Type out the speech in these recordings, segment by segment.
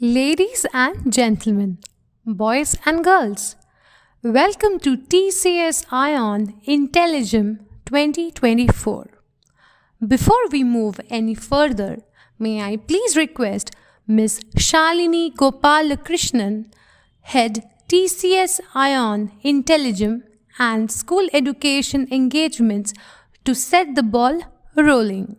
Ladies and gentlemen, boys and girls, welcome to TCS iON IntelliGem 2024. Before we move any further, may I please request Ms. Shalini Gopalakrishnan, Head TCS iON IntelliGem and School Education Engagements to set the ball rolling.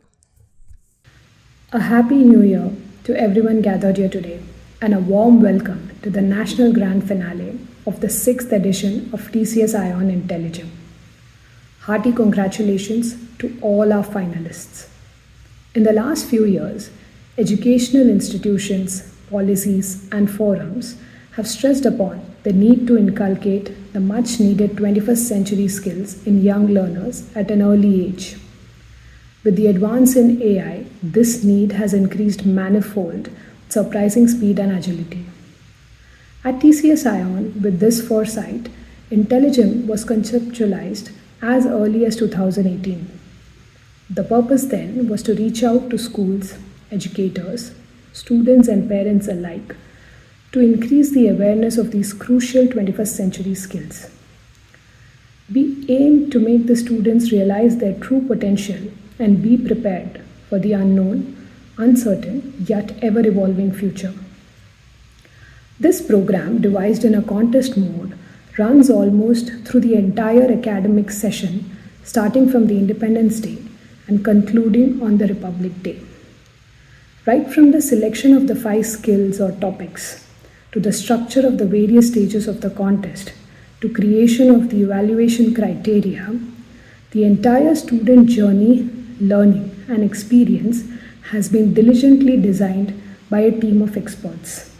A happy new year to everyone gathered here today, and a warm welcome to the national grand finale of the 6th edition of TCS iON IntelliGem. Hearty congratulations to all our finalists. In the last few years, educational institutions, policies, and forums have stressed upon the need to inculcate the much needed 21st century skills in young learners at an early age. With the advance in AI, this need has increased manifold, with surprising speed and agility. At TCS iON, with this foresight, IntelliGem was conceptualized as early as 2018. The purpose then was to reach out to schools, educators, students, and parents alike to increase the awareness of these crucial 21st century skills. We aim to make the students realize their true potential and be prepared for the unknown, uncertain, yet ever evolving future. This program, devised in a contest mode, runs almost through the entire academic session, starting from the Independence Day and concluding on the Republic Day. Right from the selection of the 5 skills or topics, to the structure of the various stages of the contest, to creation of the evaluation criteria, the entire student journey, learning, and experience has been diligently designed by a team of experts.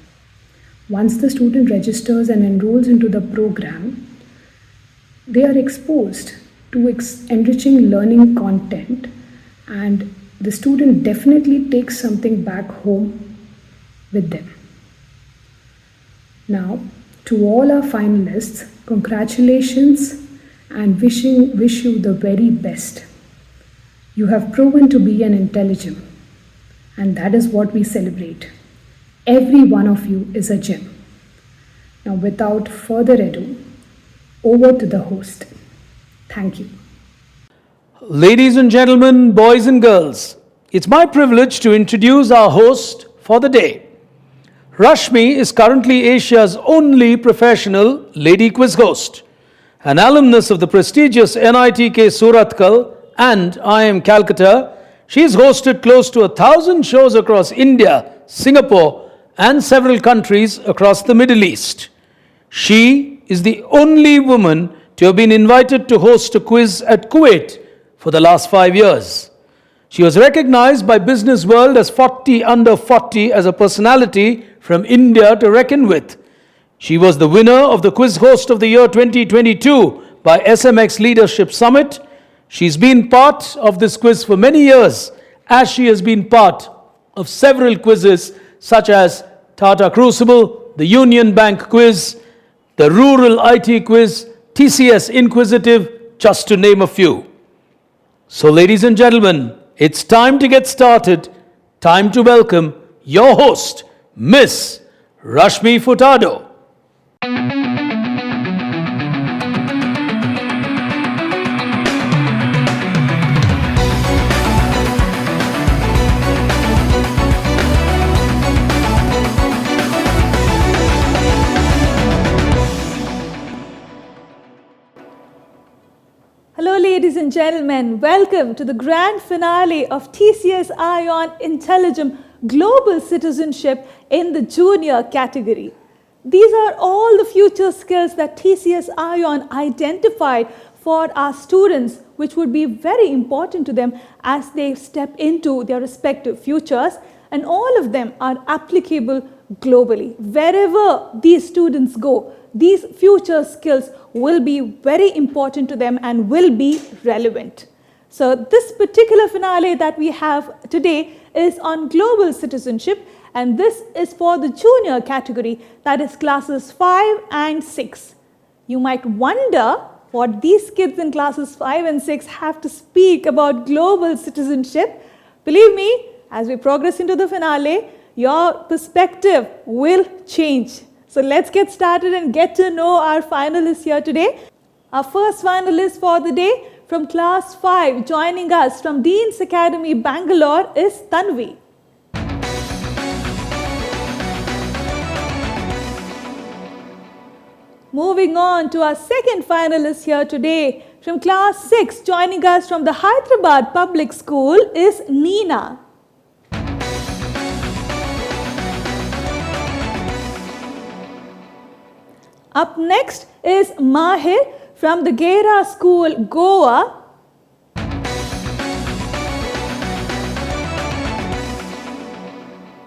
Once the student registers and enrolls into the program, they are exposed to enriching learning content, and the student definitely takes something back home with them. Now, to all our finalists, congratulations and wish you the very best. You have proven to be an IntelliGem, and that is what we celebrate. Every one of you is a gem. Now, without further ado, over to the host. Thank you. Ladies and gentlemen, boys and girls, it's my privilege to introduce our host for the day. Rashmi is currently Asia's only professional lady quiz host. An alumnus of the prestigious NITK Surathkal and IIM Calcutta, she has hosted close to 1,000 shows across India, Singapore, and several countries across the Middle East. She is the only woman to have been invited to host a quiz at Kuwait for the last 5 years. She was recognized by Business World as 40 under 40 as a personality from India to reckon with. She was the winner of the Quiz Host of the Year 2022 by SMX Leadership Summit. She's been part of this quiz for many years, as she has been part of several quizzes such as Tata Crucible, the Union Bank Quiz, the Rural IT Quiz, TCS Inquisitive, just to name a few. So, ladies and gentlemen, it's time to get started. Time to welcome your host, Miss Rashmi Furtado. Hello ladies and gentlemen, welcome to the grand finale of TCS iON IntelliGem Global Citizenship in the junior category. These are all the future skills that TCS iON identified for our students, which would be very important to them as they step into their respective futures, and all of them are applicable globally. Wherever these students go, these future skills will be very important to them and will be relevant. So this particular finale that we have today is on global citizenship, and this is for the junior category, that is classes 5 and 6. You might wonder what these kids in classes 5 and 6 have to speak about global citizenship. Believe me, as we progress into the finale, your perspective will change. So let's get started and get to know our finalists here today. Our first finalist for the day from class 5, joining us from Dean's Academy, Bangalore, is Tanvi. Moving on to our second finalist here today, from class 6, joining us from the Hyderabad Public School is Neena. Up next is Mahir from the Gera School, Goa.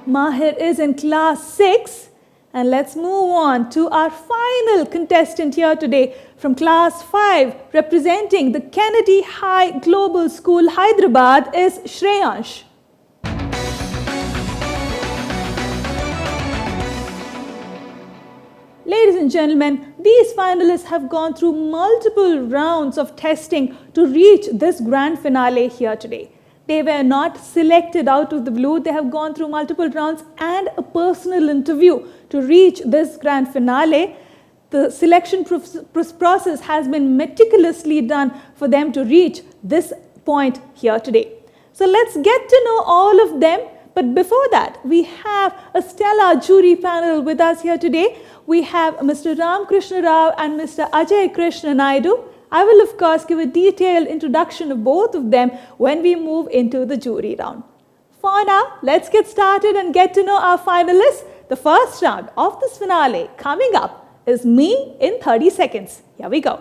Mahir is in class 6. And let's move on to our final contestant here today from class 5, representing the Kennedy High Global School, Hyderabad, is Shreyansh. Ladies and gentlemen, these finalists have gone through multiple rounds of testing to reach this grand finale here today. They were not selected out of the blue. They have gone through multiple rounds and a personal interview to reach this grand finale. The selection process has been meticulously done for them to reach this point here today. So let's get to know all of them. But before that, we have a stellar jury panel with us here today. We have Mr. Ram Krishna Rao and Mr. Ajay Krishna Naidu. I will, of course, give a detailed introduction of both of them when we move into the jury round. For now, let's get started and get to know our finalists. The first round of this finale coming up is me in 30 seconds. Here we go.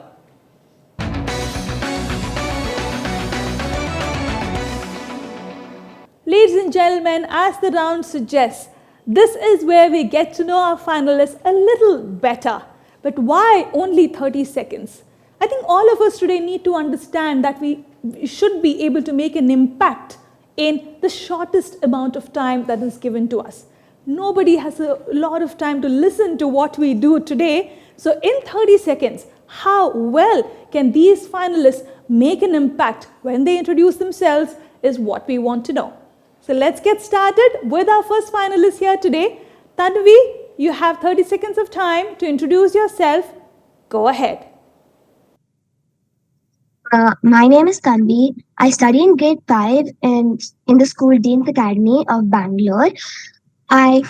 Ladies and gentlemen, as the round suggests, this is where we get to know our finalists a little better. But why only 30 seconds? I think all of us today need to understand that we should be able to make an impact in the shortest amount of time that is given to us. Nobody has a lot of time to listen to what we do today. So in 30 seconds, how well can these finalists make an impact when they introduce themselves is what we want to know. So let's get started with our first finalist here today. Tanvi, you have 30 seconds of time to introduce yourself. Go ahead. My name is Tanvi. I study in grade 5 in the school Dean's Academy of Bangalore. I'm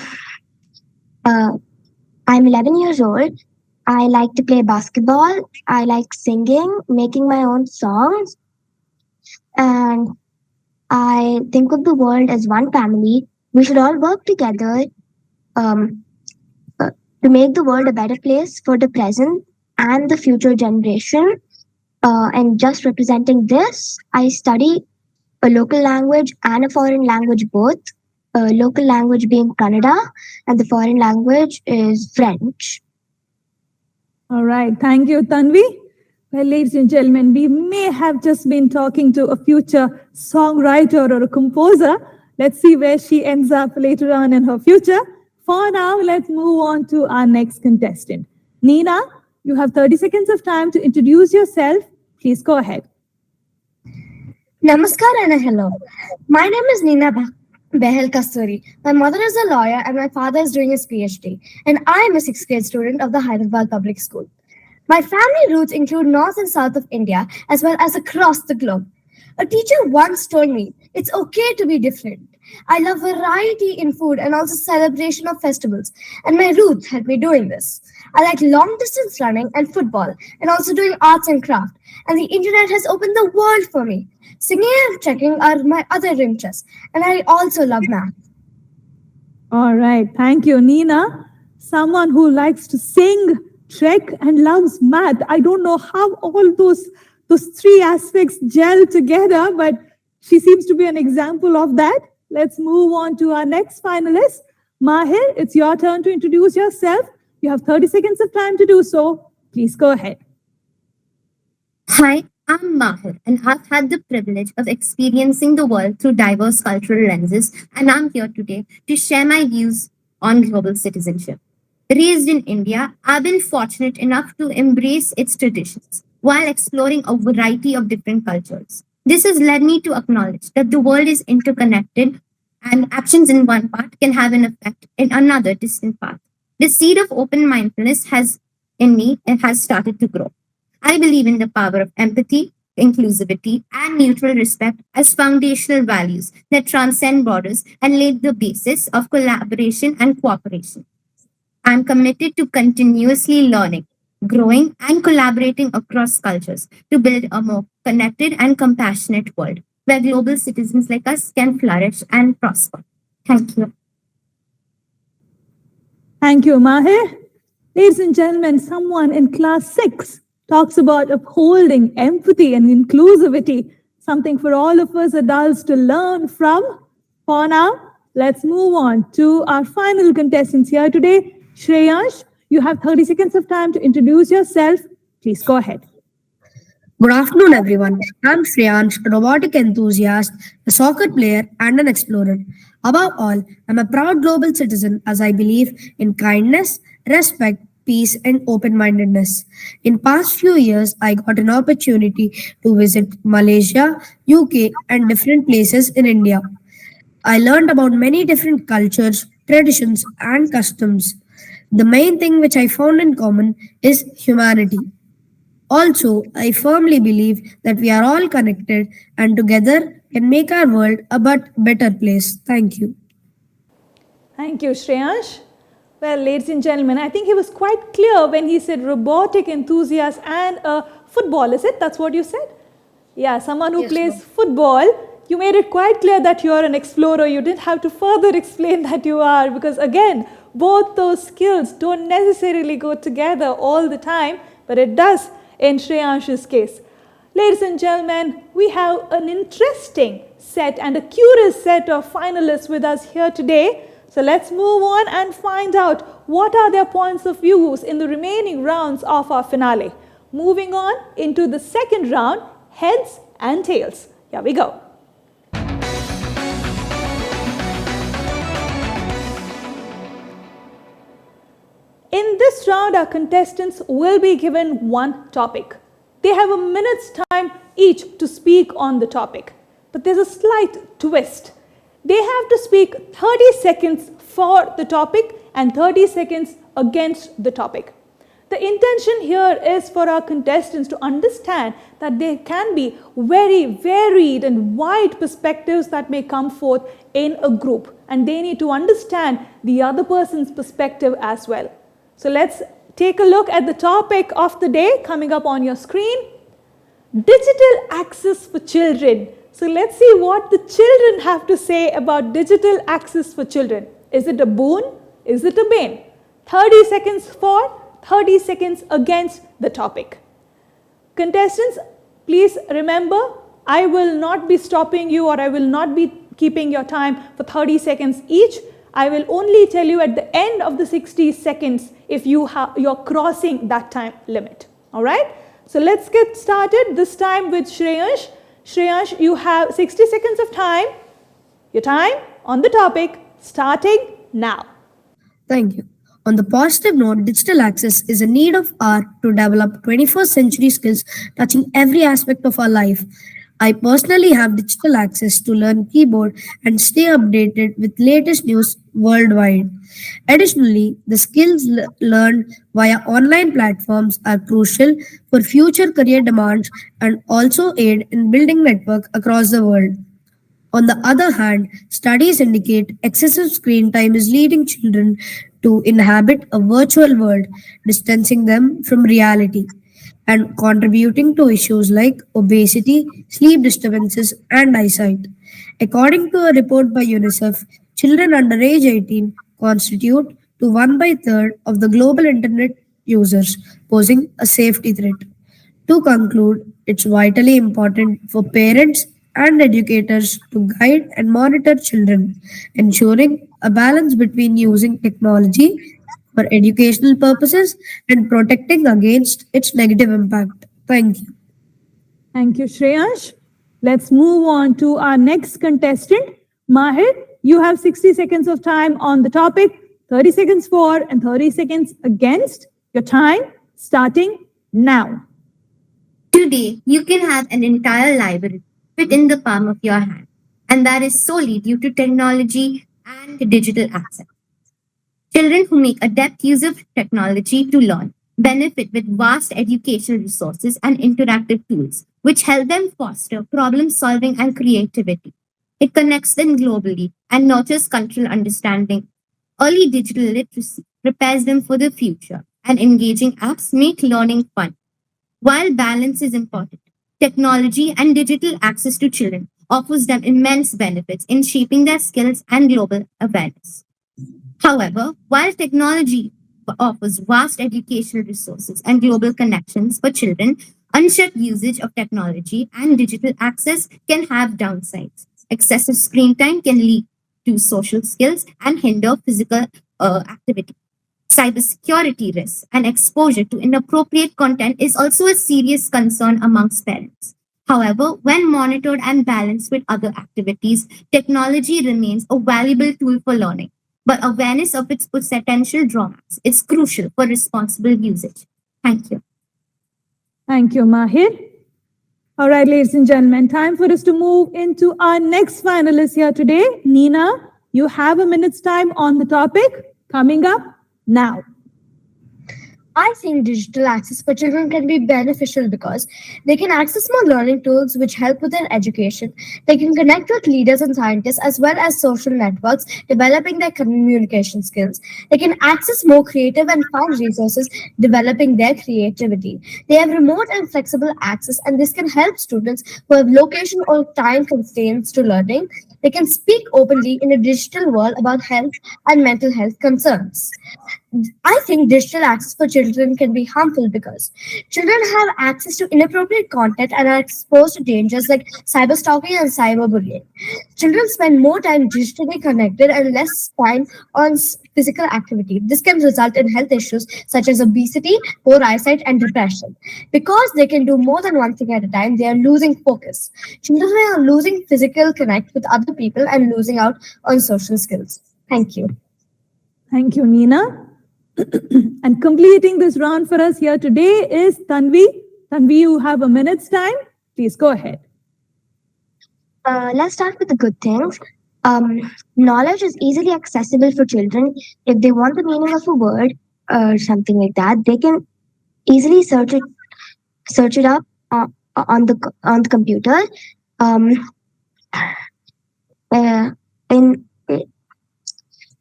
11 years old. I like to play basketball. I like singing, making my own songs. And I think of the world as one family. We should all work together to make the world a better place for the present and the future generation. And just representing this, I study a local language and a foreign language both. Local language being Kannada and the foreign language is French. All right. Thank you, Tanvi. Well, ladies and gentlemen, we may have just been talking to a future songwriter or a composer. Let's see where she ends up later on in her future. For now, let's move on to our next contestant. Neena, you have 30 seconds of time to introduce yourself. Please go ahead. Namaskar and hello. My name is Neena Behel Kasturi. My mother is a lawyer and my father is doing his PhD. And I am a 6th grade student of the Hyderabad Public School. My family roots include north and south of India as well as across the globe. A teacher once told me it's okay to be different. I love variety in food and also celebration of festivals. And my roots help me doing this. I like long distance running and football and also doing arts and craft. And the internet has opened the world for me. Singing and trekking are my other interests. And I also love math. All right. Thank you, Neena. Someone who likes to sing, trek, and loves math. I don't know how all those three aspects gel together, but she seems to be an example of that. Let's move on to our next finalist. Mahir, it's your turn to introduce yourself. You have 30 seconds of time to do so. Please go ahead. Hi, I'm Mahir, and I've had the privilege of experiencing the world through diverse cultural lenses, and I'm here today to share my views on global citizenship. Raised in India, I've been fortunate enough to embrace its traditions while exploring a variety of different cultures. This has led me to acknowledge that the world is interconnected and actions in one part can have an effect in another distant path. The seed of open mindfulness has in me and has started to grow. I believe in the power of empathy, inclusivity, and mutual respect as foundational values that transcend borders and lay the basis of collaboration and cooperation. I'm committed to continuously learning, growing, and collaborating across cultures to build a more connected and compassionate world where global citizens like us can flourish and prosper. Thank you. Thank you, Mahir. Ladies and gentlemen, someone in class 6 talks about upholding empathy and inclusivity, something for all of us adults to learn from. For now, let's move on to our final contestants here today. Shreyansh, you have 30 seconds of time to introduce yourself. Please go ahead. Good afternoon, everyone. I'm Shreyansh, a robotic enthusiast, a soccer player, and an explorer. Above all, I'm a proud global citizen as I believe in kindness, respect, peace, and open-mindedness. In past few years, I got an opportunity to visit Malaysia, UK, and different places in India. I learned about many different cultures, traditions, and customs. The main thing which I found in common is humanity. Also, I firmly believe that we are all connected and together can make our world a better place. Thank you. Thank you, Shreyansh. Well, ladies and gentlemen, I think he was quite clear when he said robotic enthusiast and a football, is it? That's what you said? Yeah, someone who plays football. You made it quite clear that you're an explorer. You didn't have to further explain that you are, because again, both those skills don't necessarily go together all the time, but it does in Shreyansh's case. Ladies and gentlemen, we have an interesting set and a curious set of finalists with us here today. So let's move on and find out what are their points of views in the remaining rounds of our finale. Moving on into the second round, heads and tails. Here we go. In this round, our contestants will be given one topic. They have a minute's time each to speak on the topic. But there's a slight twist. They have to speak 30 seconds for the topic and 30 seconds against the topic. The intention here is for our contestants to understand that there can be very varied and wide perspectives that may come forth in a group, and they need to understand the other person's perspective as well. So let's take a look at the topic of the day coming up on your screen. Digital access for children. So let's see what the children have to say about digital access for children. Is it a boon? Is it a bane? 30 seconds for, 30 seconds against the topic. Contestants, please remember, I will not be stopping you, or I will not be keeping your time for 30 seconds each. I will only tell you at the end of the 60 seconds if you're crossing that time limit. All right? So let's get started this time with Shreyansh. Shreyansh, you have 60 seconds of time. Your time on the topic starting now. Thank you. On the positive note, digital access is a need of ours to develop 21st century skills touching every aspect of our life. I personally have digital access to learn keyboard and stay updated with latest news worldwide. Additionally, the skills learned via online platforms are crucial for future career demands and also aid in building network across the world. On the other hand, studies indicate excessive screen time is leading children to inhabit a virtual world, distancing them from reality and contributing to issues like obesity, sleep disturbances, and eyesight. According to a report by UNICEF, children under age 18 constitute to 1 by third of the global internet users, posing a safety threat. To conclude, it's vitally important for parents and educators to guide and monitor children, ensuring a balance between using technology for educational purposes and protecting against its negative impact. Thank you. Thank you, Shreyansh. Let's move on to our next contestant. Mahir, you have 60 seconds of time on the topic, 30 seconds for and 30 seconds against. Your time starting now. Today, you can have an entire library fit in the palm of your hand. And that is solely due to technology and digital access. Children who make adept use of technology to learn benefit with vast educational resources and interactive tools, which help them foster problem solving and creativity. It connects them globally and nurtures cultural understanding. Early digital literacy prepares them for the future, and engaging apps make learning fun. While balance is important, technology and digital access to children offers them immense benefits in shaping their skills and global awareness. However, while technology offers vast educational resources and global connections for children, unchecked usage of technology and digital access can have downsides. Excessive screen time can lead to social skills and hinder physical activity. Cybersecurity risks and exposure to inappropriate content is also a serious concern amongst parents. However, when monitored and balanced with other activities, technology remains a valuable tool for learning. But awareness of its potential drawbacks is crucial for responsible usage. Thank you. Thank you, Mahir. All right, ladies and gentlemen, time for us to move into our next finalist here today. Nina, you have a minute's time on the topic coming up now. I think digital access for children can be beneficial because they can access more learning tools which help with their education. They can connect with leaders and scientists as well as social networks, developing their communication skills. They can access more creative and fun resources, developing their creativity. They have remote and flexible access, and this can help students who have location or time constraints to learning. They can speak openly in a digital world about health and mental health concerns. I think digital access for children can be harmful because children have access to inappropriate content and are exposed to dangers like cyberstalking and cyberbullying. Children spend more time digitally connected and less time on physical activity. This can result in health issues such as obesity, poor eyesight, and depression. Because they can do more than one thing at a time, they are losing focus. Children are losing physical connect with other people and losing out on social skills. Thank you. Thank you, Nina. And completing this round for us here today is Tanvi. Tanvi, you have a minute's time. Please go ahead. Let's start with the good things. Knowledge is easily accessible for children. If they want the meaning of a word or something like that, they can easily search it up on the computer. Um, in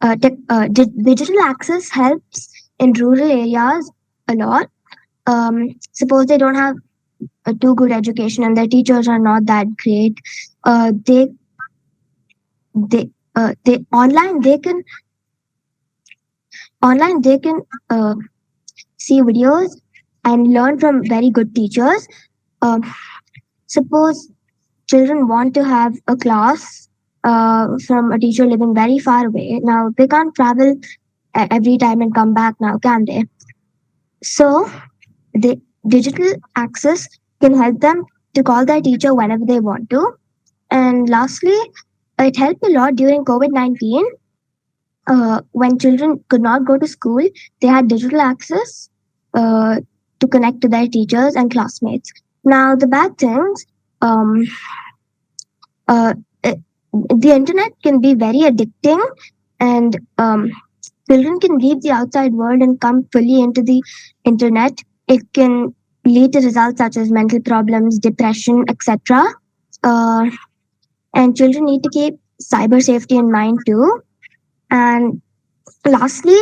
Digital access helps in rural areas a lot. Suppose they don't have a too good education and their teachers are not that great. They online they can see videos and learn from very good teachers. Suppose children want to have a class from a teacher living very far away. Now they can't travel every time and come back now, can they? So the digital access can help them to call their teacher whenever they want to. And lastly, it helped a lot during COVID-19. When children could not go to school, they had digital access to connect to their teachers and classmates. Now, the bad things, the internet can be very addicting, and children can leave the outside world and come fully into the internet. It can lead to results such as mental problems, depression, etc. And children need to keep cyber safety in mind too. And lastly,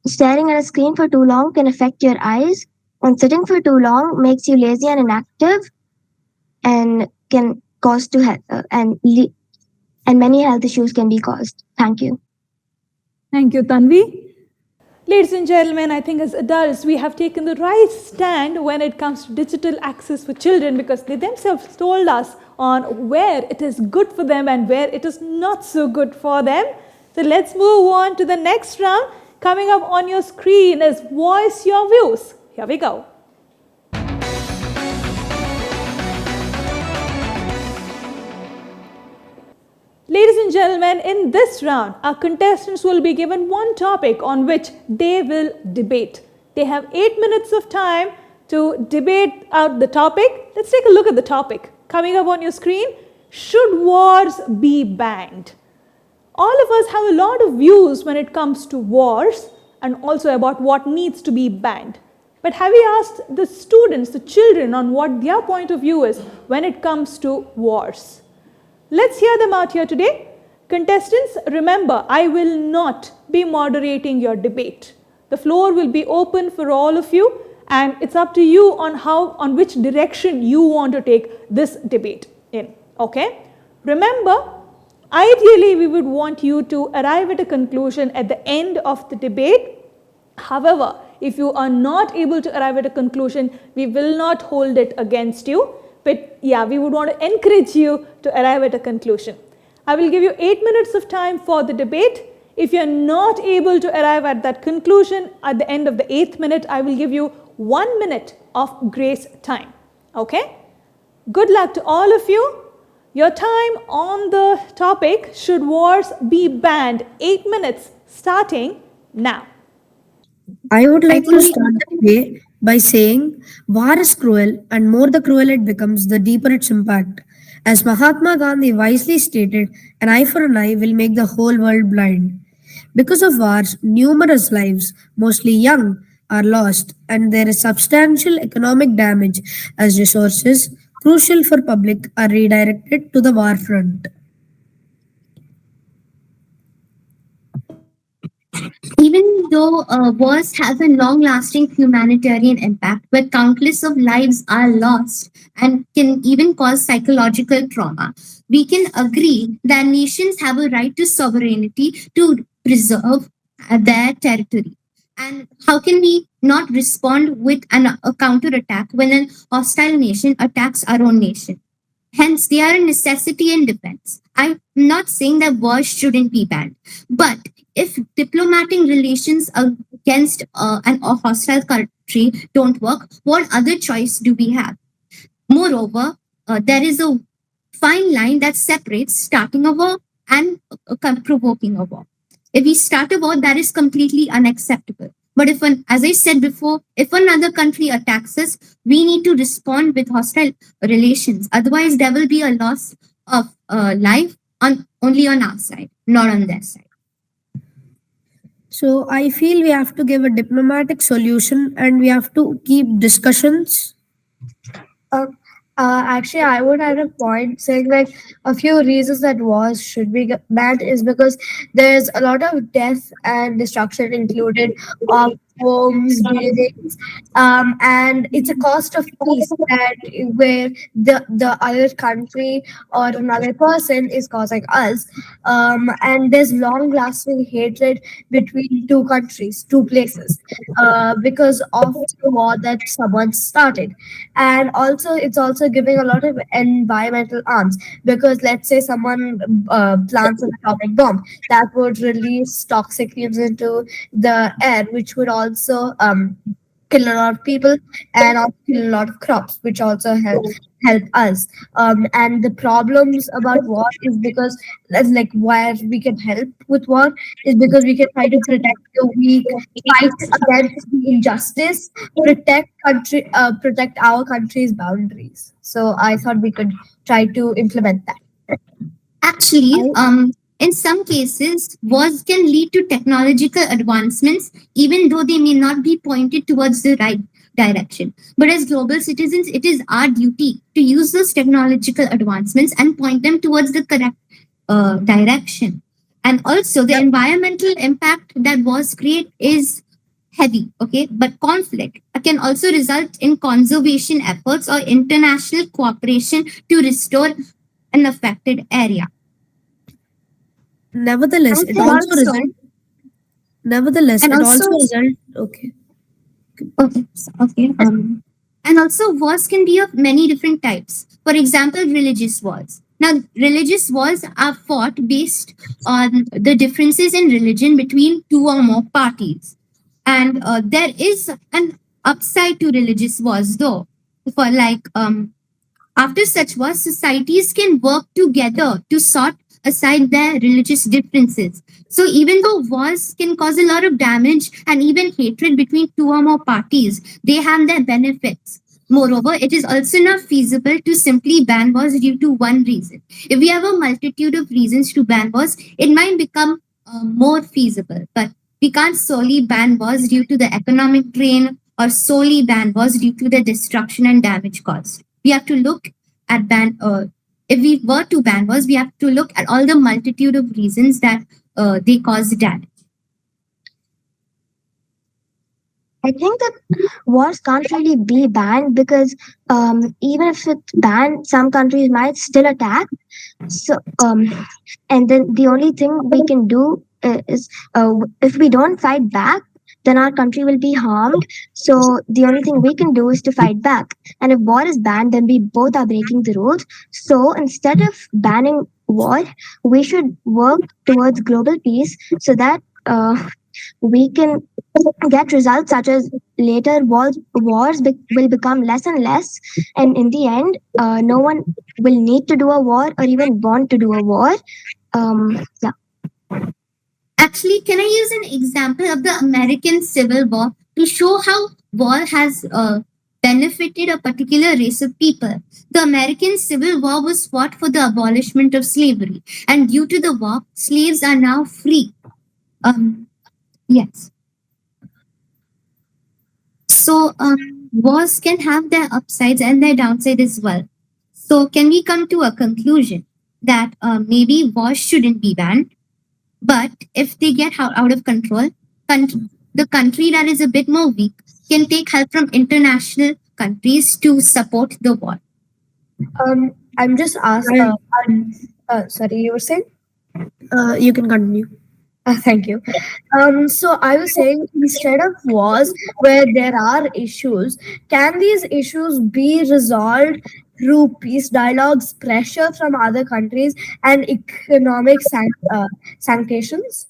staring at a screen for too long can affect your eyes, and sitting for too long makes you lazy and inactive, and can cause and many health issues can be caused. Thank you. Thank you, Tanvi. Ladies and gentlemen, I think as adults, we have taken the right stand when it comes to digital access for children, because they themselves told us on where it is good for them and where it is not so good for them. So let's move on to the next round. Coming up on your screen is Voice Your Views. Here we go. Ladies and gentlemen, in this round, our contestants will be given one topic on which they will debate. They have 8 minutes of time to debate out the topic. Let's take a look at the topic. Coming up on your screen, should wars be banned? All of us have a lot of views when it comes to wars and also about what needs to be banned. But have you asked the students, the children, on what their point of view is when it comes to wars? Let's hear them out here today. Contestants, remember, I will not be moderating your debate. The floor will be open for all of you, and it's up to you on which direction you want to take this debate in. Okay? Remember, ideally, we would want you to arrive at a conclusion at the end of the debate. However, if you are not able to arrive at a conclusion, we will not hold it against you. But yeah, we would want to encourage you to arrive at a conclusion. I will give you 8 minutes of time for the debate. If you are not able to arrive at that conclusion at the end of the 8th minute, I will give you 1 minute of grace time. Okay? Good luck to all of you. Your time on the topic, should wars be banned? 8 minutes starting now. I would like to start the day by saying war is cruel, and more the cruel it becomes, the deeper its impact. As Mahatma Gandhi wisely stated, an eye for an eye will make the whole world blind. Because of wars, numerous lives, mostly young, are lost, and there is substantial economic damage as resources crucial for public are redirected to the war front. Even though wars have a long-lasting humanitarian impact where countless of lives are lost and can even cause psychological trauma, we can agree that nations have a right to sovereignty to preserve their territory. And how can we not respond with a counterattack when a hostile nation attacks our own nation? Hence, they are a necessity in defense. I'm not saying that wars shouldn't be banned, but if diplomatic relations against a hostile country don't work, what other choice do we have? Moreover, there is a fine line that separates starting a war and provoking a war. If we start a war, that is completely unacceptable. But as I said before, if another country attacks us, we need to respond with hostile relations. Otherwise, there will be a loss of life only on our side, not on their side. So I feel we have to give a diplomatic solution and we have to keep discussions. Uh, Actually, I would have a point saying like a few reasons that wars should be banned is because there's a lot of death and destruction included of homes, buildings, and it's a cost of peace that where the other country or another person is causing us, and there's long lasting hatred between two countries, two places, because of the war that someone started. And also it's also giving a lot of environmental harms because let's say someone plants an atomic bomb that would release toxic fumes into the air, which would also kill a lot of people and also kill a lot of crops, which also help us. And the problems about war is because that's like where we can help with war is because we can try to protect the weak, fight against the injustice, protect our country's boundaries. So I thought we could try to implement that. Actually, in some cases, wars can lead to technological advancements, even though they may not be pointed towards the right direction. But as global citizens, it is our duty to use those technological advancements and point them towards the correct direction. And also, the environmental impact that wars create is heavy, okay? But conflict can also result in conservation efforts or international cooperation to restore an affected area. Nevertheless, And it also also- result. Nevertheless, And it also also- result. Okay. Okay. And also, wars can be of many different types. For example, religious wars. Now, religious wars are fought based on the differences in religion between two or more parties. And there is an upside to religious wars, though. For after such wars, societies can work together to sort aside their religious differences. So even though wars can cause a lot of damage and even hatred between two or more parties, they have their benefits. Moreover, it is also not feasible to simply ban wars due to one reason. If we have a multitude of reasons to ban wars, it might become more feasible. But we can't solely ban wars due to the economic drain or solely ban wars due to the destruction and damage caused. We have to look at if we were to ban wars, we have to look at all the multitude of reasons that they cause damage. I think that wars can't really be banned because even if it's banned, some countries might still attack. So, and then the only thing we can do is if we don't fight back, then our country will be harmed. So the only thing we can do is to fight back. And if war is banned, then we both are breaking the rules. So instead of banning war, we should work towards global peace so that we can get results such as later will become less and less, and in the end no one will need to do a war or even want to do a war. Yeah. Actually, can I use an example of the American Civil War to show how war has benefited a particular race of people? The American Civil War was fought for the abolishment of slavery, and due to the war, slaves are now free. Yes. So, wars can have their upsides and their downside as well. So, can we come to a conclusion that maybe wars shouldn't be banned? But if they get out of control, the country that is a bit more weak can take help from international countries to support the war. I'm just asked. Sorry, you were saying? You can continue. Thank you. So I was saying, instead of wars where there are issues, can these issues be resolved through peace dialogues, pressure from other countries, and economic sanctions?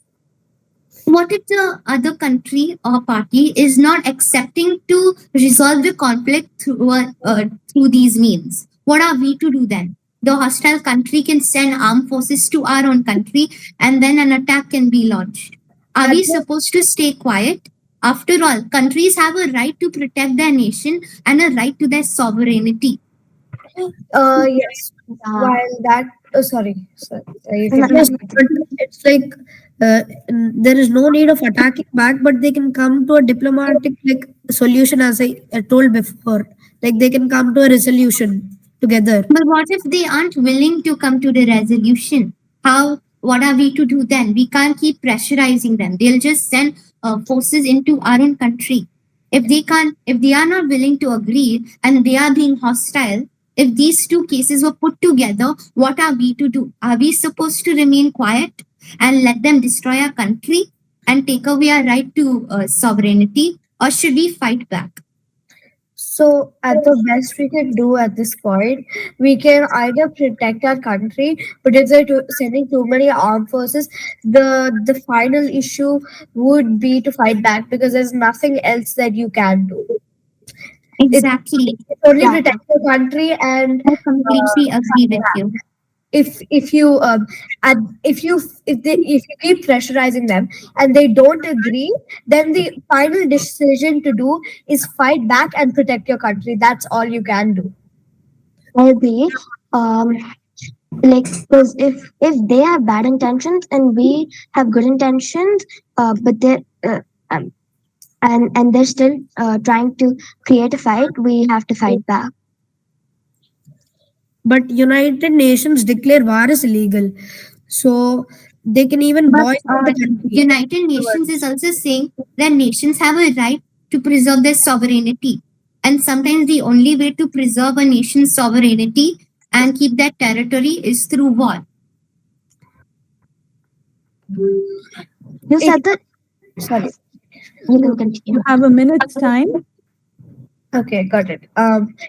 What if the other country or party is not accepting to resolve the conflict through these means? What are we to do then? The hostile country can send armed forces to our own country and then an attack can be launched. Are we supposed to stay quiet? After all, countries have a right to protect their nation and a right to their sovereignty. Yes. While that, sorry, you can Yes, but it's like there is no need of attacking back, but they can come to a diplomatic solution, as I told before. Like they can come to a resolution together. But what if they aren't willing to come to the resolution? What are we to do then? We can't keep pressurizing them. They'll just send forces into our own country. If they are not willing to agree and they are being hostile, if these two cases were put together, what are we to do? Are we supposed to remain quiet and let them destroy our country and take away our right to sovereignty, or should we fight back? So, at the best we can do at this point, we can either protect our country, but if they're sending too many armed forces, the final issue would be to fight back because there's nothing else that you can do. Exactly. It's only protect your country, and I completely agree with you. if you if you keep pressurizing them and they don't agree, then the final decision to do is fight back and protect your country. That's all you can do. I agree. Um, because if they have bad intentions and we have good intentions, but they're and they're still trying to create a fight, we have to fight back. But United Nations declare war is illegal, so they can even But boycott the country. United Nations is also saying that nations have a right to preserve their sovereignty. And sometimes the only way to preserve a nation's sovereignty and keep their territory is through war. You said that. Sorry. You can continue. You have a minute's time. Okay, got it.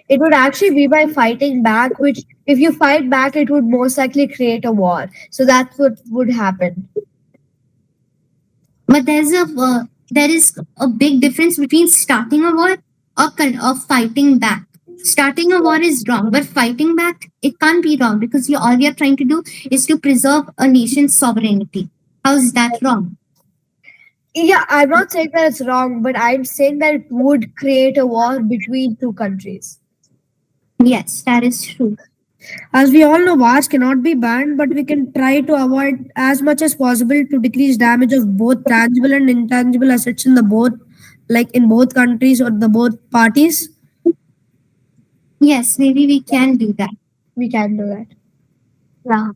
It would actually be by fighting back, which if you fight back, it would most likely create a war. So that's what would happen. But there is a big difference between starting a war or fighting back. Starting a war is wrong, but fighting back, it can't be wrong because all we are trying to do is to preserve a nation's sovereignty. How's that wrong? Yeah, I'm not saying that it's wrong, but I'm saying that it would create a war between two countries. Yes, that is true. As we all know, wars cannot be banned, but we can try to avoid as much as possible to decrease damage of both tangible and intangible assets in the both, like in both countries or the both parties. Yes, maybe we can do that. We can do that. Yeah.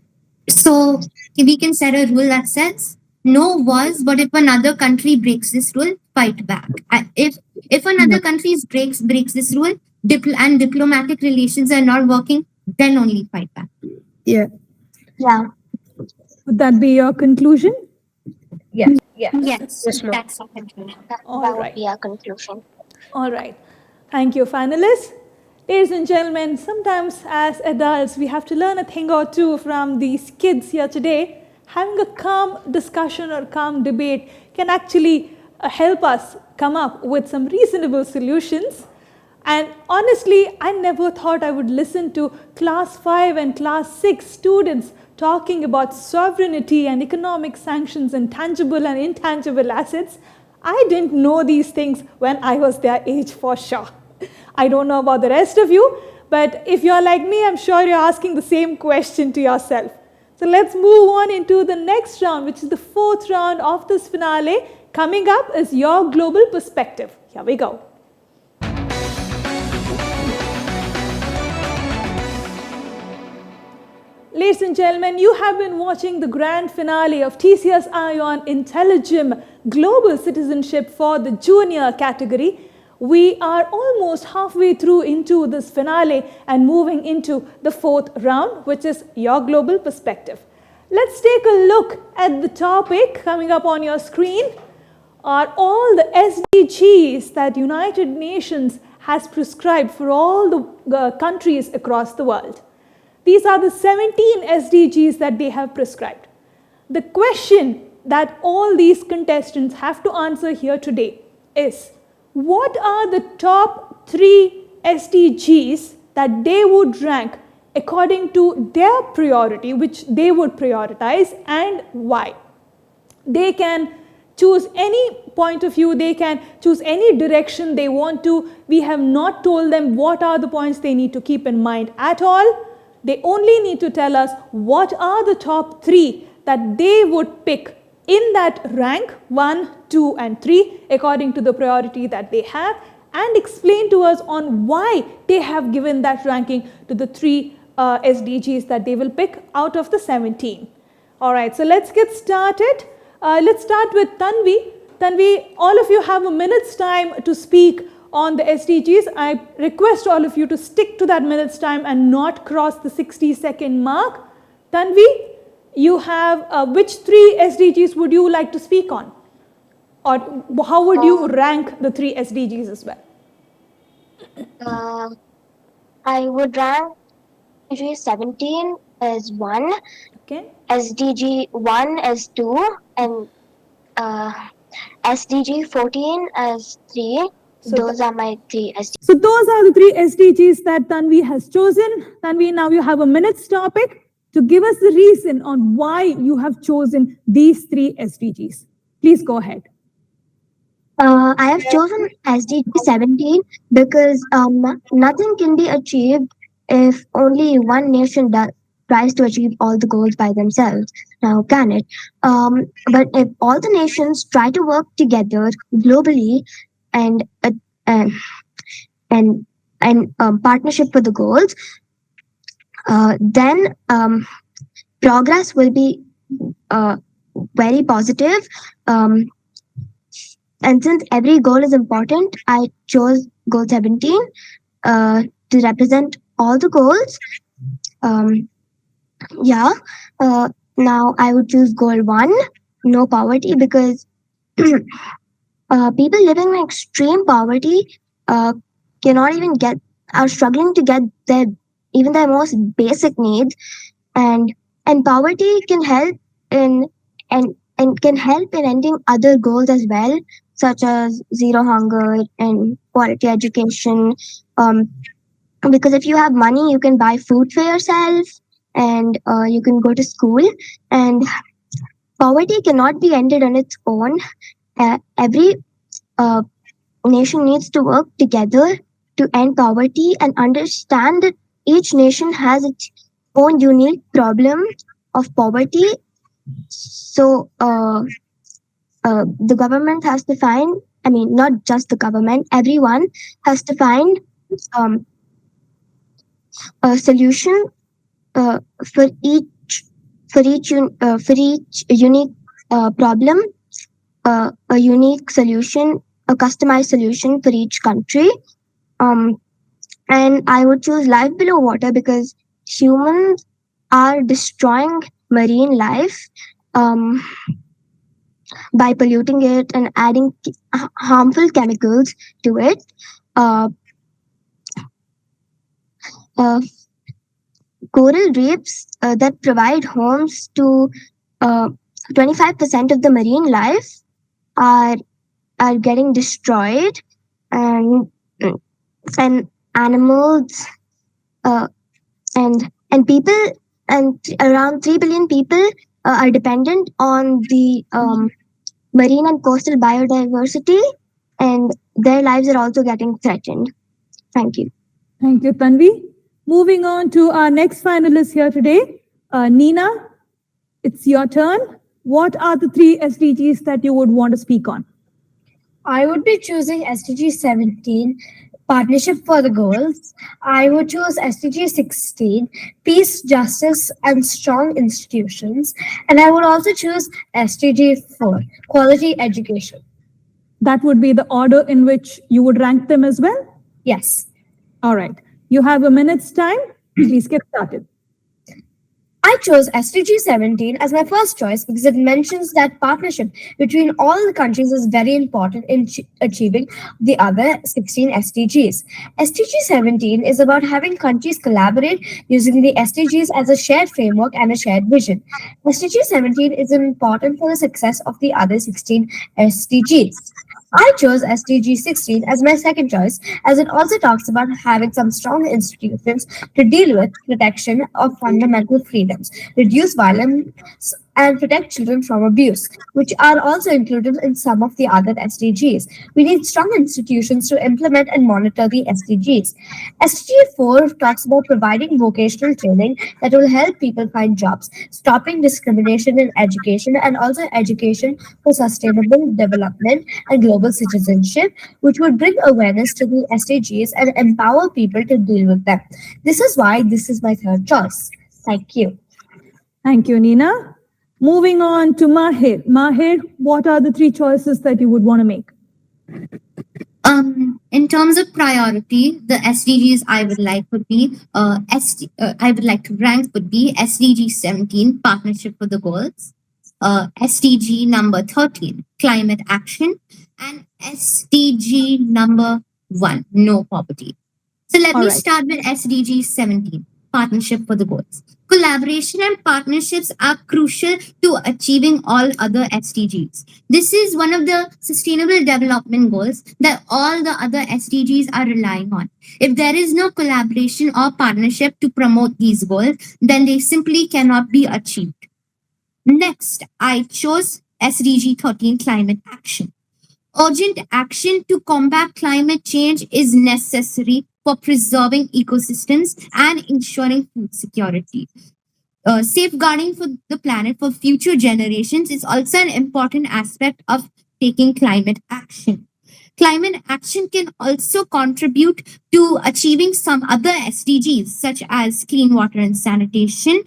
So we can set a rule that says no wars, but if another country breaks this rule, fight back. If another country breaks this rule, and diplomatic relations are not working, then only fight back. Yeah. Yeah. Would that be your conclusion? Yes. Yes, Yes, ma'am. that's our conclusion. That would be our conclusion. All right. Thank you, finalists. Ladies and gentlemen, sometimes as adults, we have to learn a thing or two from these kids here today. Having a calm discussion or calm debate can actually help us come up with some reasonable solutions. And honestly, I never thought I would listen to class 5 and class 6 students talking about sovereignty and economic sanctions and tangible and intangible assets. I didn't know these things when I was their age for sure. I don't know about the rest of you, but if you're like me, I'm sure you're asking the same question to yourself. So let's move on into the next round, which is the fourth round of this finale. Coming up is your global perspective. Here we go. Ladies and gentlemen, you have been watching the grand finale of TCS iON IntelliGem Global Citizenship for the junior category. We are almost halfway through into this finale and moving into the fourth round, which is your global perspective. Let's take a look at the topic coming up on your screen. Are all the SDGs that United Nations has prescribed for all the countries across the world. These are the 17 SDGs that they have prescribed. The question that all these contestants have to answer here today is, what are the top 3 SDGs that they would rank according to their priority, which they would prioritize, and why? They can choose any point of view, they can choose any direction they want to. We have not told them what are the points they need to keep in mind at all. They only need to tell us what are the top 3 that they would pick in that rank 1, 2 and 3 according to the priority that they have, and explain to us on why they have given that ranking to the 3 SDGs that they will pick out of the 17. Alright, so let's get started. Let's start with Tanvi. Tanvi, all of you have a minute's time to speak on the SDGs. I request all of you to stick to that minute's time and not cross the 60-second mark. Tanvi, you have which 3 SDGs would you like to speak on? Or how would you rank the 3 SDGs as well? I would rank SDG 17 as 1, Okay. SDG 1 as 2, and SDG 14 as 3. So Those are my 3 SDGs. So those are the 3 SDGs that Tanvi has chosen. Tanvi, now you have a minute's topic to give us the reason on why you have chosen these 3 SDGs. Please go ahead. I have chosen SDG 17 because nothing can be achieved if only one nation tries to achieve all the goals by themselves. Now, can it? But if all the nations try to work together globally and partnership for the goals, then progress will be very positive. And since every goal is important, I chose goal 17 to represent all the goals. Now I would choose goal 1, no poverty, because people living in extreme poverty cannot even are struggling to get their most basic needs, and poverty can help in ending other goals as well, such as zero hunger and quality education, because if you have money, you can buy food for yourself, and you can go to school. And poverty cannot be ended on its own. Every uh, nation needs to work together to end poverty and understand that each nation has its own unique problem of poverty. So the government has to find, I mean, not just the government, everyone has to find um, a solution uh, for each for each unique problem, a unique solution, a customized solution for each country. Um, and I would choose life below water because humans are destroying marine life um, by polluting it and adding harmful chemicals to it. Uh, uh, Coral reefs that provide homes to uh, 25% of the marine life are are getting destroyed, and and animals uh, and people, and around 3 billion people are dependent on the marine and coastal biodiversity, and their lives are also getting threatened. Thank you. Thank you, Tanvi. Moving on to our next finalist here today, Nina, it's your turn. What are the three SDGs that you would want to speak on? I would be choosing SDG 17, Partnership for the Goals. I would choose SDG 16, Peace, Justice, and Strong Institutions. And I would also choose SDG 4, Quality Education. That would be the order in which you would rank them as well? Yes. All right. You have a minute's time. Please get started. I chose SDG 17 as my first choice because it mentions that partnership between all the countries is very important in achieving the other 16 SDGs. SDG 17 is about having countries collaborate using the SDGs as a shared framework and a shared vision. SDG 17 is important for the success of the other 16 SDGs. I chose SDG 16 as my second choice as it also talks about having some strong institutions to deal with protection of fundamental freedoms, reduce violence, and protect children from abuse, which are also included in some of the other SDGs. We need strong institutions to implement and monitor the SDGs. SDG 4 talks about providing vocational training that will help people find jobs, stopping discrimination in education, and also education for sustainable development and global citizenship, which would bring awareness to the SDGs and empower people to deal with them. This is why this is my third choice. Thank you. Thank you, Nina. Moving on to Mahir. Mahir, what are the three choices that you would want to make? In terms of priority, the SDGs I would like would be I would like to rank would be SDG 17, Partnership for the Goals, SDG number 13, Climate Action, and SDG number 1, No Poverty. So let me start with SDG 17, Partnership for the Goals. Collaboration and partnerships are crucial to achieving all other SDGs. This is one of the sustainable development goals that all the other SDGs are relying on. If there is no collaboration or partnership to promote these goals, then they simply cannot be achieved. Next, I chose SDG 13, Climate Action. Urgent action to combat climate change is necessary for preserving ecosystems and ensuring food security. Safeguarding for the planet for future generations is also an important aspect of taking climate action. Climate action can also contribute to achieving some other SDGs, such as clean water and sanitation,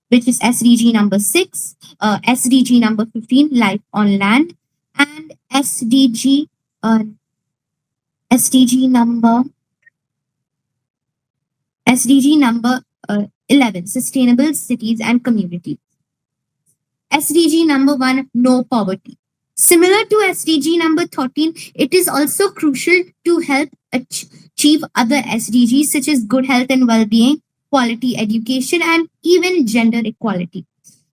which is SDG number 6, SDG number 15, life on land, and SDG SDG number SDG number 11, sustainable cities and communities. SDG number 1, no poverty. Similar to SDG number 13, it is also crucial to help achieve other SDGs such as good health and well-being, quality education, and even gender equality.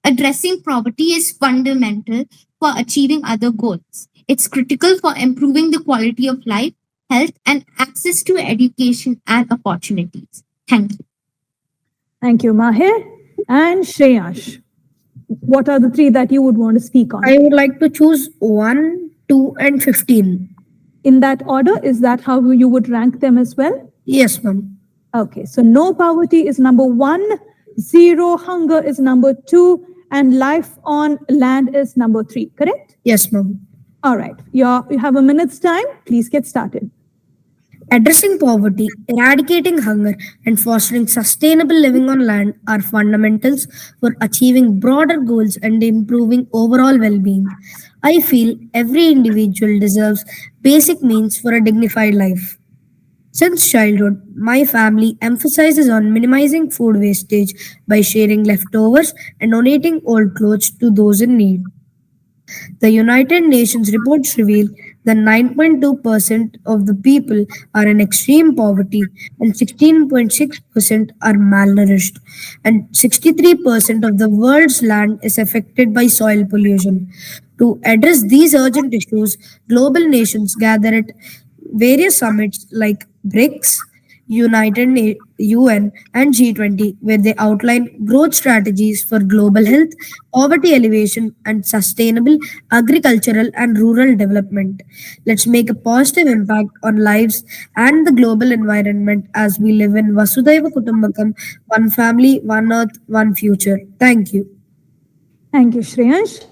Addressing poverty is fundamental for achieving other goals. It's critical for improving the quality of life, health, and access to education and opportunities. Thank you. Thank you, Mahir. And Shreyash, what are the three that you would want to speak on? I would like to choose 1, 2, and 15. In that order, is that how you would rank them as well? Yes, ma'am. Okay, so no poverty is number 1, zero hunger is number 2, and life on land is number 3, correct? Yes, ma'am. All right, you have a minute's time. Please get started. Addressing poverty, eradicating hunger, and fostering sustainable living on land are fundamentals for achieving broader goals and improving overall well being. I feel every individual deserves basic means for a dignified life. Since childhood, my family emphasizes on minimizing food wastage by sharing leftovers and donating old clothes to those in need. The United Nations reports reveal that 9.2% of the people are in extreme poverty and 16.6% are malnourished, and 63% of the world's land is affected by soil pollution. To address these urgent issues, global nations gather at various summits like BRICS, UN, and G20, where they outline growth strategies for global health, poverty alleviation, and sustainable agricultural and rural development. Let's make a positive impact on lives and the global environment as we live in Vasudhaiva Kutumbakam, one family, one earth, one future. Thank you. Thank you, Shreyansh.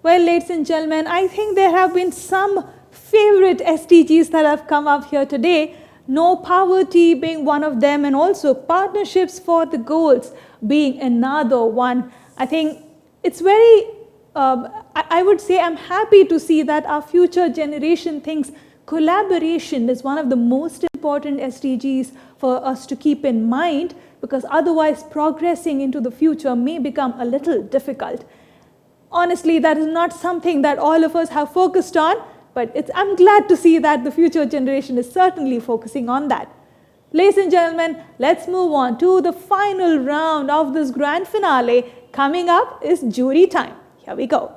Well, ladies and gentlemen, I think there have been some favorite SDGs that have come up here today. No poverty being one of them, and also partnerships for the goals being another one. I think it's very, I would say I'm happy to see that our future generation thinks collaboration is one of the most important SDGs for us to keep in mind, because otherwise progressing into the future may become a little difficult. Honestly, that is not something that all of us have focused on, but I'm glad to see that the future generation is certainly focusing on that. Ladies and gentlemen, let's move on to the final round of this grand finale. Coming up is jury time. Here we go.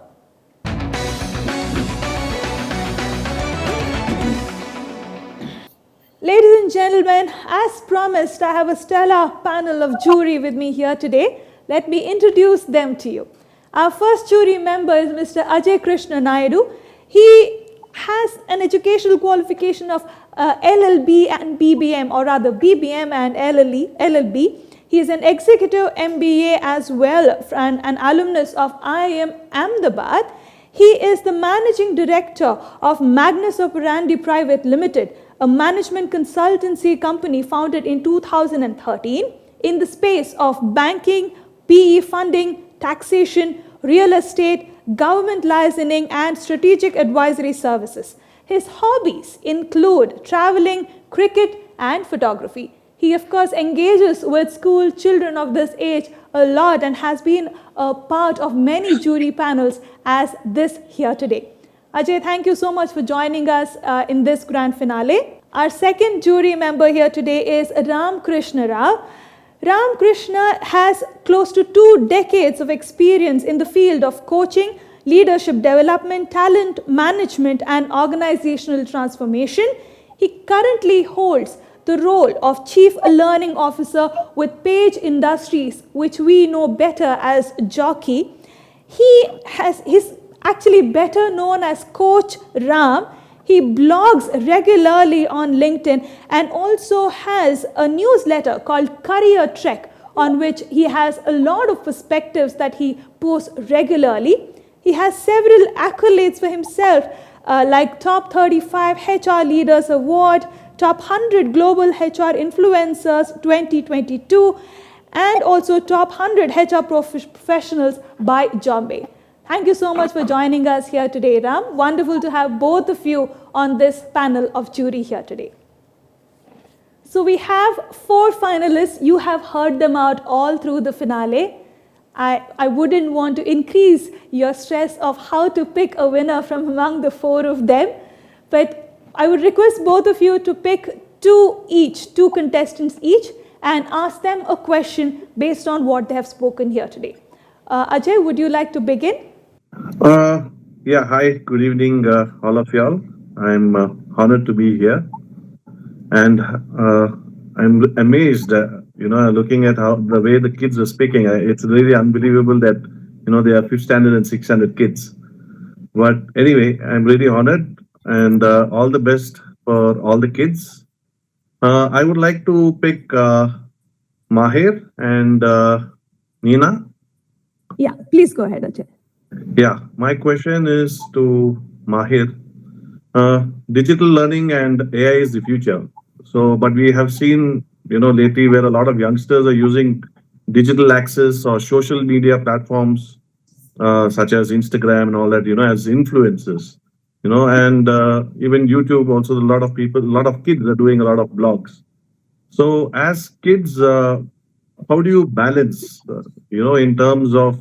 Ladies and gentlemen, as promised, I have a stellar panel of jury with me here today. Let me introduce them to you. Our first jury member is Mr. Ajay Krishna Naidu. He has an educational qualification of LLB and BBM, or rather BBM and LLB. He is an executive MBA as well, and an alumnus of IIM Ahmedabad. He is the managing director of Magnus Operandi Private Limited, a management consultancy company founded in 2013 in the space of banking, PE funding, taxation, real estate, government licensing, and strategic advisory services. His hobbies include traveling, cricket, and photography. He, of course, engages with school children of this age a lot and has been a part of many jury panels as this here today. Ajay, thank you so much for joining us in this grand finale. Our second jury member here today is Ram Krishna Rao. Ram Krishna has close to 2 decades of experience in the field of coaching, leadership development, talent management, and organizational transformation. He currently holds the role of Chief Learning Officer with Page Industries, which we know better as Jockey. He's actually better known as Coach Ram. He blogs regularly on LinkedIn and also has a newsletter called Career Trek, on which he has a lot of perspectives that he posts regularly. He has several accolades for himself, like Top 35 HR Leaders Award, Top 100 Global HR Influencers 2022, and also Top 100 HR Professionals by Jombay. Thank you so much for joining us here today, Ram. Wonderful to have both of you on this panel of jury here today. So we have 4 finalists. You have heard them out all through the finale. I wouldn't want to increase your stress of how to pick a winner from among the 4 of them, but I would request both of you to pick 2 contestants each, and ask them a question based on what they have spoken here today. Ajay, would you like to begin? Yeah, hi, good evening, all of y'all. I'm honored to be here. and I'm amazed. Looking at how the way the kids are speaking, it's really unbelievable that they are fifth standard and sixth standard kids. But anyway, I'm really honored, and all the best for all the kids. I would like to pick Mahir and Nina. Yeah, please go ahead, Ajay. Yeah, my question is to Mahir. Digital learning and AI is the future. So, but we have seen, lately where a lot of youngsters are using digital access or social media platforms such as Instagram and all that, as influencers, and even YouTube. Also, a lot of people, a lot of kids are doing a lot of blogs. So, as kids, how do you balance, in terms of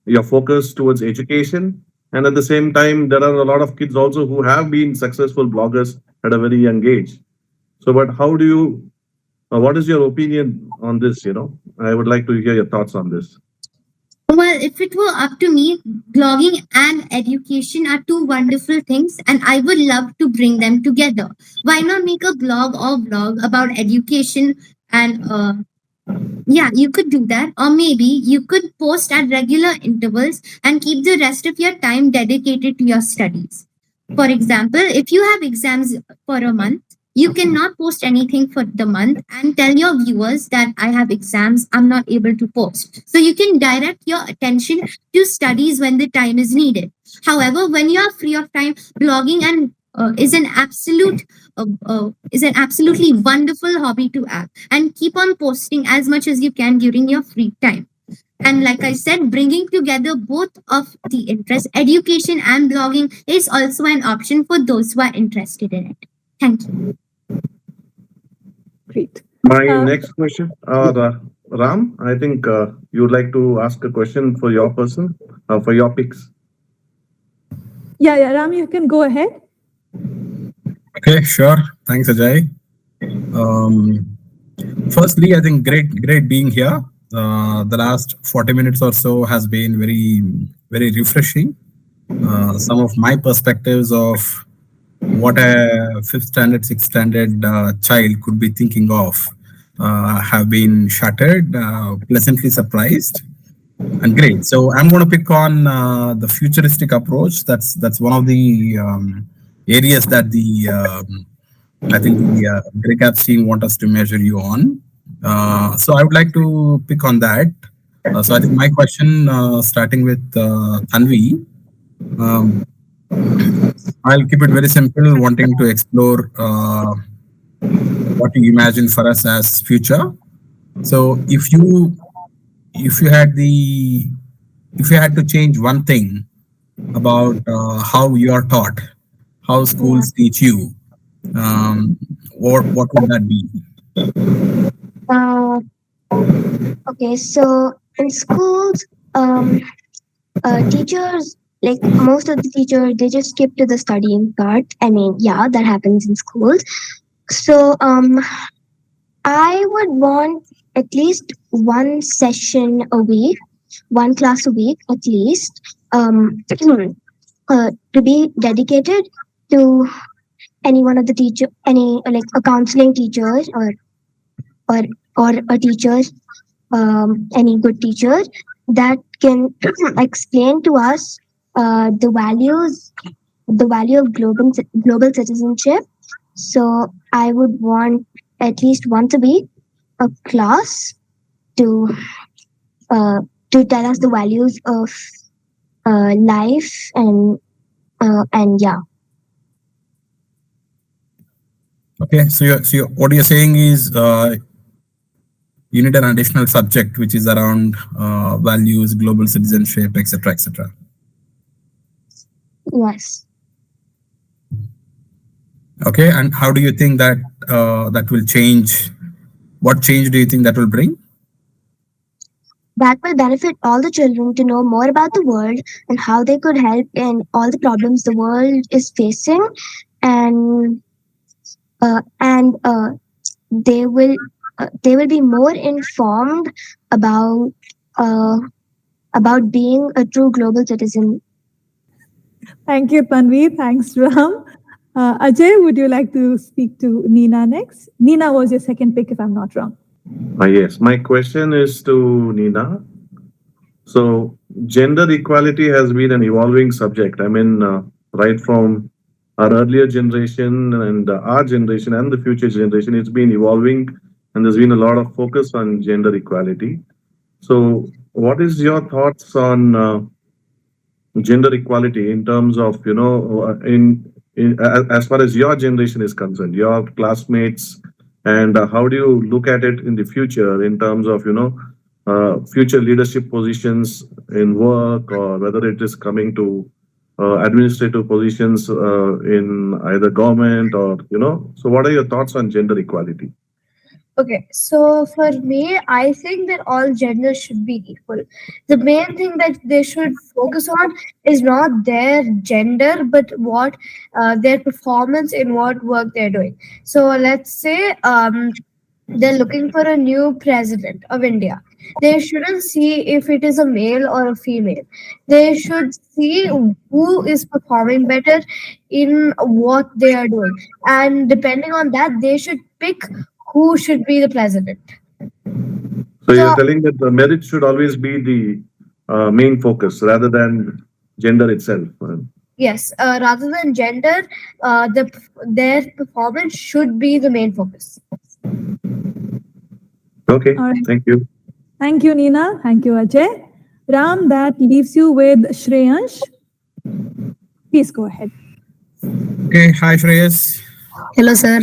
your focus towards education, and at the same time there are a lot of kids also who have been successful bloggers at a very young age. So but how do you what is your opinion on this? I would like to hear your thoughts on this. Well, if it were up to me, blogging and education are two wonderful things, and I would love to bring them together. Why not make a blog or vlog about education and yeah, you could do that. Or maybe you could post at regular intervals and keep the rest of your time dedicated to your studies. For example, if you have exams for a month, you cannot post anything for the month and tell your viewers that I have exams, I'm not able to post. So you can direct your attention to studies when the time is needed. However, when you are free of time, blogging and is an absolutely wonderful hobby to have, and keep on posting as much as you can during your free time. And like I said, bringing together both of the interests, education and blogging, is also an option for those who are interested in it. Thank you. Great. My next question, Ram, I think you would like to ask a question for your person, for your picks. Yeah, Ram, you can go ahead. Okay, sure. Thanks, Ajay. Firstly, I think great being here. The last 40 minutes or so has been very refreshing. Some of my perspectives of what a fifth standard, sixth standard child could be thinking of have been shattered, pleasantly surprised, and great. So I'm going to pick on the futuristic approach. That's one of the areas that I think the Greek App team want us to measure you on. So I would like to pick on that. So I think my question, starting with Tanvi, I'll keep it very simple, wanting to explore what you imagine for us as future. So if you had to change one thing about how you are taught, how schools teach you, what would that be? Okay, so in schools, teachers, like most of the teachers, they just skip to the studying part. I mean, yeah, that happens in schools. So I would want at least one session a week, one class a week at least, to be dedicated to any one of the teacher, any like a counseling teacher or a teacher, any good teacher that can explain to us the value of global citizenship. So I would want at least once a week a class to tell us the values of life and yeah. Okay, so what you're saying is you need an additional subject which is around values, global citizenship, etc., etc. Yes. Okay, and how do you think that that will change? What change do you think that will bring? That will benefit all the children to know more about the world and how they could help in all the problems the world is facing, and they will be more informed about being a true global citizen. Thank you, Tanvi. Thanks, Ram. Ajay, would you like to speak to Nina next? Nina was your second pick, if I'm not wrong. Yes, my question is to Nina. So, gender equality has been an evolving subject. I mean, right from our earlier generation and our generation and the future generation, it's been evolving, and there's been a lot of focus on gender equality. So, what is your thoughts on gender equality in terms of as far as your generation is concerned, your classmates, and how do you look at it in the future in terms of future leadership positions in work, or whether it is coming to administrative positions in either government or so what are your thoughts on gender equality? Okay, so for me, I think that all genders should be equal. The main thing that they should focus on is not their gender, but what their performance in what work they're doing. So let's say they're looking for a new president of India. They shouldn't see if it is a male or a female. They should see who is performing better in what they are doing. And depending on that, they should pick who should be the president. So So, you're telling that the merit should always be the main focus rather than gender itself. yes, rather than gender, their performance should be the main focus. Okay, All right. thank you. Thank you, Nina. Thank you, Ajay. Ram, that leaves you with Shreyansh. Please go ahead. Okay, hi Shreyas. Hello, sir.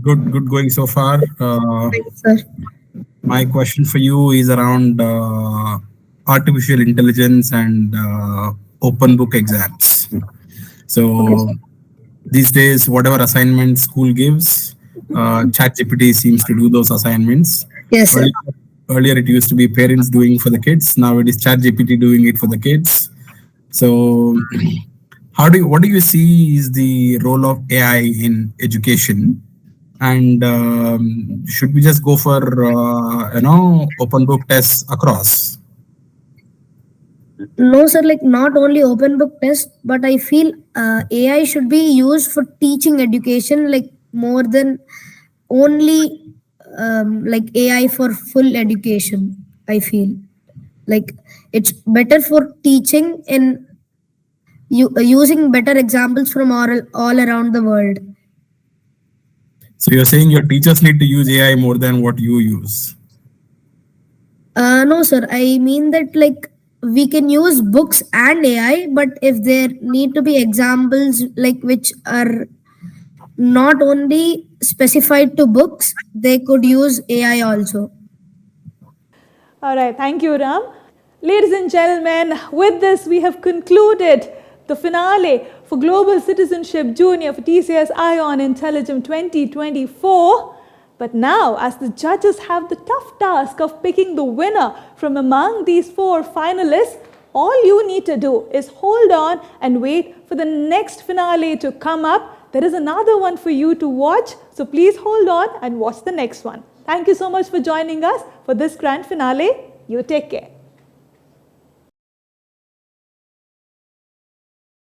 Good going so far. Sir. My question for you is around artificial intelligence and open book exams. So these days, whatever assignment school gives, ChatGPT seems to do those assignments. Yes, sir. Earlier, it used to be parents doing for the kids. Now it is ChatGPT doing it for the kids. So, what do you see is the role of AI in education? And should we just go for open book tests across? No, sir, like not only open book test, but I feel AI should be used for teaching education, like more than only like AI for full education. I feel like it's better for teaching and using better examples from all around the world. So you're saying your teachers need to use AI more than what you use? No, sir. I mean that like we can use books and AI, but if there need to be examples like which are not only specified to books, they could use AI also. All right, thank you, Ram. Ladies and gentlemen, with this, we have concluded the finale for Global Citizenship Junior for TCS iON IntelliGem 2024. But now, as the judges have the tough task of picking the winner from among these 4 finalists, all you need to do is hold on and wait for the next finale to come up. There is another one for you to watch, so please hold on and watch the next one. Thank you so much for joining us for this grand finale. You take care.